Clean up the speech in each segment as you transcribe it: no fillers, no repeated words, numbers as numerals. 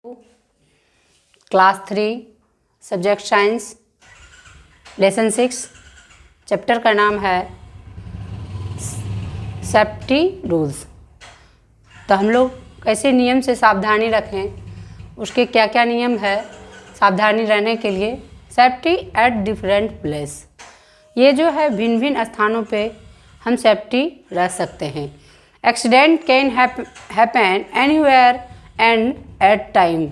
Class 3 subject science lesson 6 chapter का नाम है सेफ्टी रूल्स। तो हम लोग कैसे नियम से सावधानी रखें, उसके क्या क्या नियम है सावधानी रहने के लिए। सेफ्टी एट डिफरेंट प्लेस, ये जो है भिन्न भिन्न स्थानों पे हम सेफ्टी रह सकते हैं। Accident can happen anywhere and at time,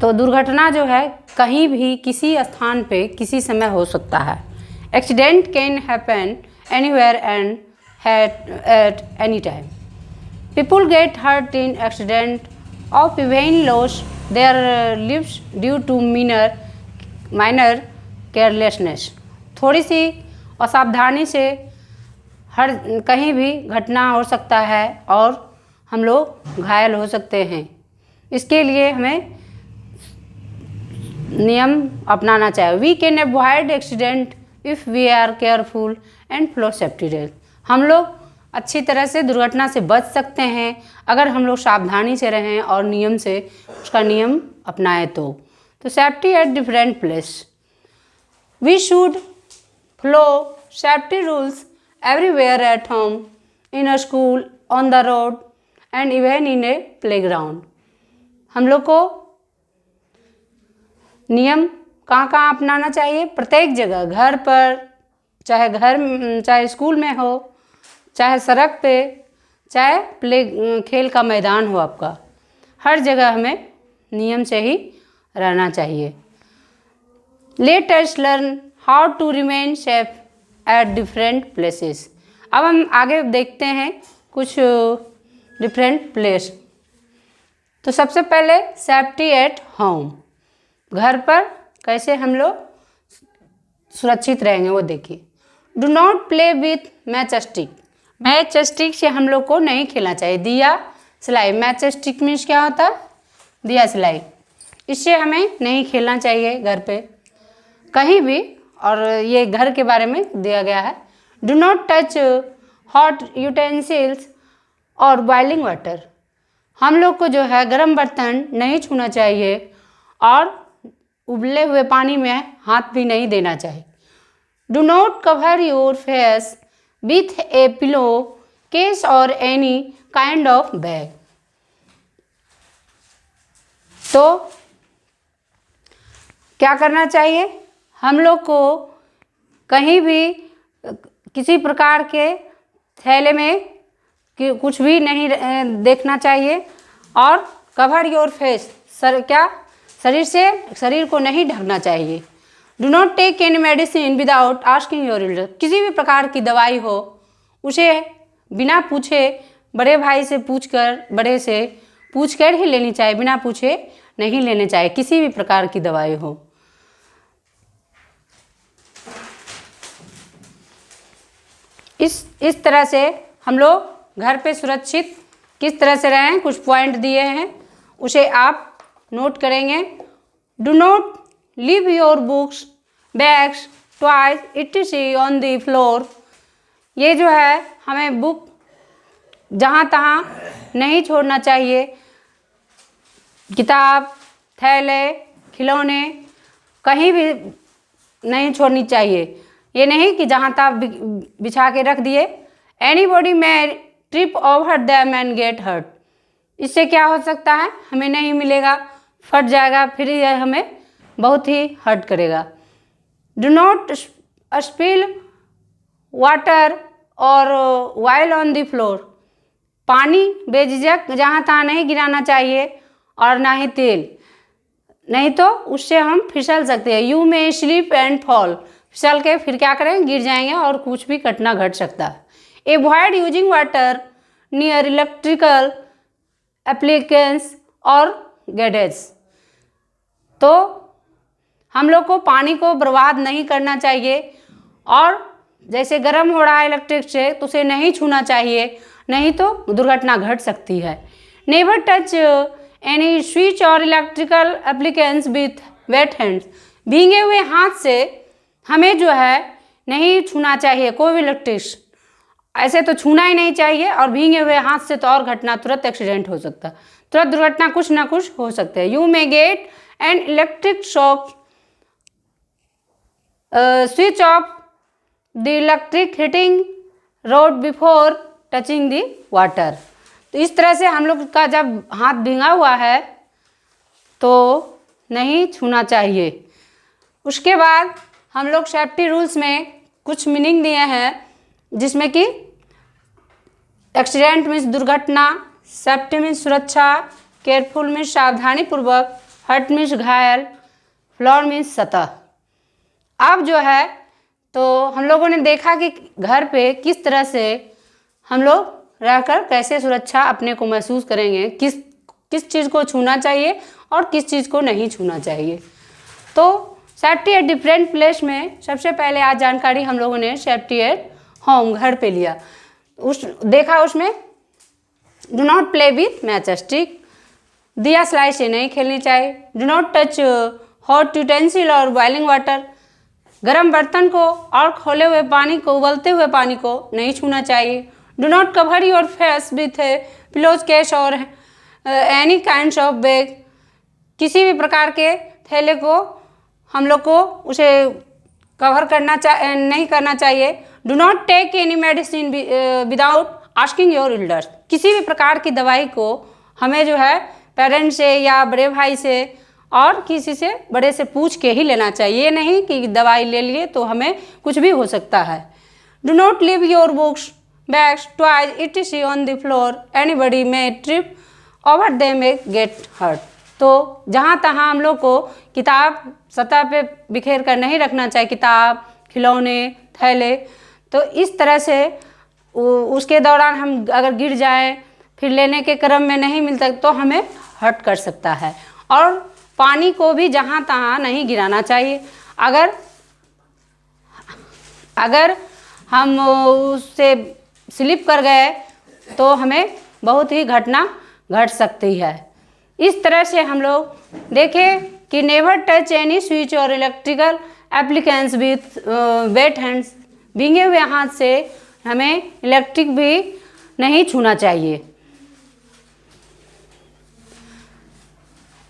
तो दुर्घटना जो है कहीं भी किसी स्थान पे किसी समय हो सकता है। Accident can happen anywhere and at any time. People get hurt in accident और even loss their lives due to minor carelessness. थोड़ी सी असावधानी से हर कहीं भी घटना हो सकता है और हम लोग घायल हो सकते हैं। इसके लिए हमें नियम अपनाना चाहिए। We can avoid accident if we are careful and follow safety rule. हम लोग अच्छी तरह से दुर्घटना से बच सकते हैं अगर हम लोग सावधानी से रहें और नियम से उसका नियम अपनाएं। तो safety at different place, we should follow safety rules everywhere at home, in a school, on the road and even in a playground. हम लोग को नियम कहाँ कहाँ अपनाना चाहिए? प्रत्येक जगह, घर पर, चाहे स्कूल में हो, चाहे सड़क पे, चाहे खेल का मैदान हो आपका, हर जगह हमें नियम से ही रहना चाहिए। Let us learn how to remain safe at different places. अब हम आगे देखते हैं कुछ डिफरेंट प्लेस। तो सबसे पहले सेफ्टी एट होम, घर पर कैसे हम लोग सुरक्षित रहेंगे वो देखिए। Do not play with match stick, match stick से हम लोग को नहीं खेलना चाहिए। दिया सिलाई, मैच स्टिक मीन्स क्या होता है? दिया सिलाई। इससे हमें नहीं खेलना चाहिए घर पे कहीं भी, और ये घर के बारे में दिया गया है। Do not touch hot utensils और बॉइलिंग वाटर, हम लोग को जो है गर्म बर्तन नहीं छूना चाहिए और उबले हुए पानी में हाथ भी नहीं देना चाहिए। Do not cover your face with A pillow case और एनी काइंड ऑफ बैग। तो क्या करना चाहिए? हम लोग को कहीं भी किसी प्रकार के थैले में कुछ भी नहीं देखना चाहिए और कवर योर फेस, शरीर को नहीं ढकना चाहिए। Do not take any medicine without asking your elder, किसी भी प्रकार की दवाई हो उसे बिना पूछे बड़े भाई से बड़े से पूछ कर ही लेनी चाहिए, बिना पूछे नहीं लेने चाहिए किसी भी प्रकार की दवाई हो। इस तरह से हम लोग घर पे सुरक्षित किस तरह से रहें, कुछ पॉइंट दिए हैं उसे आप नोट करेंगे। Do not leave your books, bags, toys etc on the floor, ये जो है हमें बुक जहाँ तहाँ नहीं छोड़ना चाहिए। किताब, थैले, खिलौने कहीं भी नहीं छोड़नी चाहिए। ये नहीं कि जहाँ तहाँ बिछा के रख दिए। Anybody may trip over them and get hurt, इससे क्या हो सकता है? हमें नहीं मिलेगा, फट जाएगा, फिर यह हमें बहुत ही हर्ट करेगा। डू नॉट स्पिल वाटर और वाइल ऑन द फ्लोर, पानी बेझिझक जहाँ तहाँ नहीं गिराना चाहिए और ना ही तेल, नहीं तो उससे हम फिसल सकते हैं। You may slip and fall, फिसल के फिर क्या करें? गिर जाएंगे और कुछ भी घटना घट सकता है। Avoid using water near electrical appliances और गैजेट्स, तो हम लोग को पानी को बर्बाद नहीं करना चाहिए और जैसे गर्म हो रहा है इलेक्ट्रिक से तो उसे नहीं छूना चाहिए, नहीं तो दुर्घटना घट सकती है। नेवर टच एनी स्विच और इलेक्ट्रिकल एप्लीकेंस विथ वेट हैंड्स, भीगे हुए हाथ से हमें जो है नहीं छूना चाहिए कोई भी इलेक्ट्रिक ऐसे तो छूना ही नहीं चाहिए, और भीगे हुए हाथ से तो और घटना, तुरंत एक्सीडेंट हो सकता है, तुरंत दुर्घटना कुछ ना कुछ हो सकते हैं। You may get an electric shock, switch off the electric heating road before touching the water. तो इस तरह से हम लोग का जब हाथ भींगा हुआ है तो नहीं छूना चाहिए। उसके बाद हम लोग सेफ्टी रूल्स में कुछ मीनिंग दिए हैं, जिसमें कि एक्सीडेंट मीन्स दुर्घटना, सेफ्टी मीन्स सुरक्षा, केयरफुल मीन्स सावधानीपूर्वक, हर्ट मीन्स घायल, फ्लोर मीन्स सतह। अब जो है तो हम लोगों ने देखा कि घर पे किस तरह से हम लोग रहकर कैसे सुरक्षा अपने को महसूस करेंगे, किस चीज़ को छूना चाहिए और किस चीज़ को नहीं छूना चाहिए। तो सेफ्टी एट डिफरेंट प्लेस में सबसे पहले आज जानकारी हम लोगों ने सेफ्टी एट होम, घर पे लिया। उसमें do not play with match stick, दिया सलाई से नहीं खेलनी चाहिए। Do not touch hot utensil और बॉइलिंग वाटर, गर्म बर्तन को और खोले हुए पानी को, उबलते हुए पानी को नहीं छूना चाहिए। Do not cover your face with pillows, cash और एनी काइंड्स ऑफ बैग, किसी भी प्रकार के थैले को हम लोग को उसे कवर नहीं करना चाहिए। Do not take any medicine without asking your elders, किसी भी प्रकार की दवाई को हमें जो है पेरेंट्स से या बड़े भाई से और किसी से बड़े से पूछ के ही लेना चाहिए, ये नहीं कि दवाई ले लिए तो हमें कुछ भी हो सकता है। Do not leave your books, bags, toys etc on the floor, anybody may trip over they may get hurt. तो जहाँ तहाँ हम लोग को किताब सतह पे बिखेर कर नहीं रखना चाहिए, किताब, खिलौने, थैले। तो इस तरह से उसके दौरान हम अगर गिर जाएं, फिर लेने के क्रम में नहीं मिलता तो हमें हर्ट कर सकता है। और पानी को भी जहाँ तहाँ नहीं गिराना चाहिए। अगर हम उससे स्लिप कर गए तो हमें बहुत ही घटना घट सकती है। इस तरह से हम लोग देखें कि नेवर टच एनी स्विच और इलेक्ट्रिकल एप्लीकेंस विथ वेट हैंड्स, भीगे हुए हाथ से हमें इलेक्ट्रिक भी नहीं छूना चाहिए।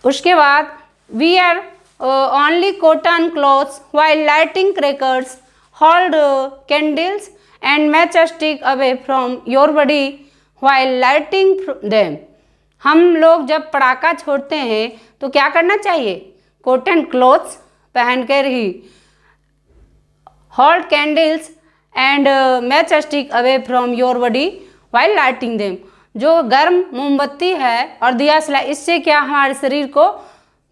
उसके बाद wear only cotton clothes while lighting crackers, hold candles and matchstick away from your body while lighting them। हम लोग जब पटाखा छोड़ते हैं तो क्या करना चाहिए? कॉटन क्लॉथ्स पहनकर ही, hold candles and matchstick away from your body while lighting them। जो गर्म मोमबत्ती है और दिया सलाई, इससे क्या हमारे शरीर को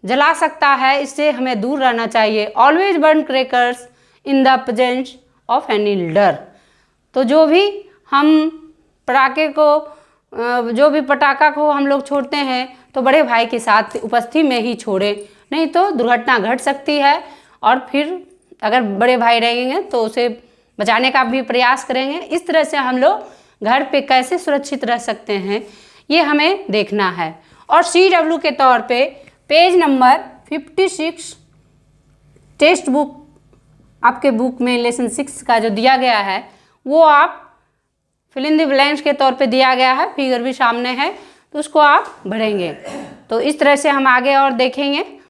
जला सकता है, इससे हमें दूर रहना चाहिए। Always burn crackers in the presence of an elder. तो जो भी हम पटाखे को, जो भी पटाखा को हम लोग छोड़ते हैं तो बड़े भाई के साथ उपस्थिति में ही छोड़ें, नहीं तो दुर्घटना घट सकती है। और फिर अगर बड़े भाई रहेंगे तो उसे बचाने का भी प्रयास करेंगे। इस तरह से हम लोग घर पे कैसे सुरक्षित रह सकते हैं ये हमें देखना है। और CW के तौर पे पेज नंबर 56 टेक्स्ट बुक आपके बुक में लेसन 6 का जो दिया गया है वो आप फिल इन द ब्लैंक्स के तौर पे दिया गया है, फिगर भी सामने है, तो उसको आप भरेंगे। तो इस तरह से हम आगे और देखेंगे।